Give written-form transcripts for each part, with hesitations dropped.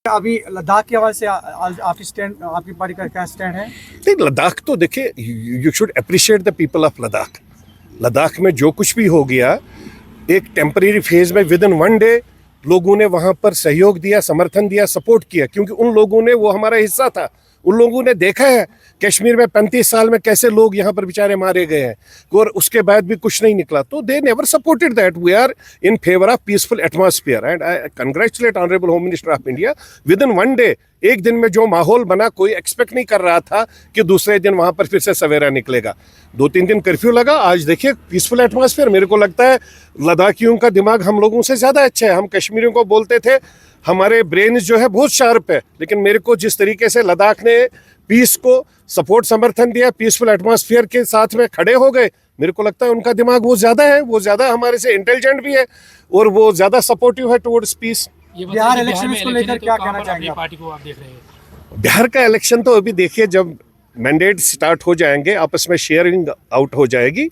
अभी लद्दाख के हवाले से आपकी स्टैंड, आपकी पार्टी का क्या स्टैंड है? नहीं, लद्दाख तो देखिए, you should appreciate the people of Ladakh. Ladakh में जो कुछ भी हो गया, एक टेम्परेरी फेज में विद इन 1 डे लोगों ने वहां पर सहयोग दिया, समर्थन दिया, सपोर्ट किया, क्योंकि उन लोगों ने, वो हमारा हिस्सा था। उन लोगों ने देखा है कश्मीर में 35 साल में कैसे लोग यहाँ पर बेचारे मारे गए हैं, और उसके बाद भी कुछ नहीं निकला। तो they never supported that. We are in favour of peaceful atmosphere and I congratulate honourable home minister of India. Within 1 day, एक दिन में जो माहौल बना, कोई एक्सपेक्ट नहीं कर रहा था कि दूसरे दिन वहां पर फिर से सवेरा निकलेगा। 2-3 दिन कर्फ्यू लगा, आज देखिए पीसफुल एटमॉस्फेयर। मेरे को लगता है लद्दाखियों का दिमाग हम लोगों से ज़्यादा अच्छा है। हम कश्मीरियों को बोलते थे हमारे ब्रेन जो है बहुत शार्प है, लेकिन मेरे को जिस तरीके से लद्दाख ने पीस को सपोर्ट, समर्थन दिया, पीसफुल एटमॉस्फेयर के साथ में खड़े हो गए, मेरे को लगता है उनका दिमाग वो ज़्यादा है, वो ज़्यादा हमारे से इंटेलिजेंट भी है और वो ज़्यादा सपोर्टिव है टुवर्ड्स पीस। बिहार इलेक्शन को लेकर क्या कहना चाहेंगे पार्टी को आप देख रहे हैं? बिहार का इलेक्शन तो अभी देखिए, जब मैंडेट स्टार्ट हो जाएंगे, आपस में शेयरिंग आउट हो जाएगी,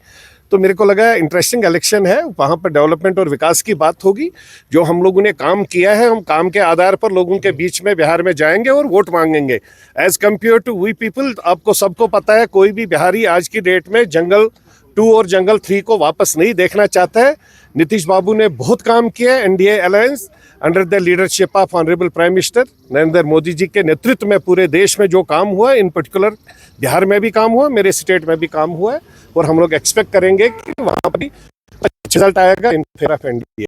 तो मेरे को लगा इंटरेस्टिंग इलेक्शन है। वहाँ पर डेवलपमेंट और विकास की बात होगी। जो हम लोगों ने काम किया है, हम काम के आधार पर लोगों के बीच में बिहार में जाएंगे और वोट मांगेंगे। As compare to we people, आपको सबको पता है कोई भी बिहारी आज की डेट में जंगल 2 और जंगल 3 को वापस नहीं देखना चाहता है। नीतीश बाबू ने बहुत काम किया है। NDA alliance under the leadership of honourable prime minister Narendra Modi ji के नेतृत्व में पूरे देश में जो काम हुआ, इन पर्टिकुलर बिहार में भी काम हुआ, मेरे स्टेट में भी काम हुआ है, और हम लोग एक्सपेक्ट करेंगे कि वहाँ पर भी रिजल्ट आएगा इन फेवर ऑफ एनडीए।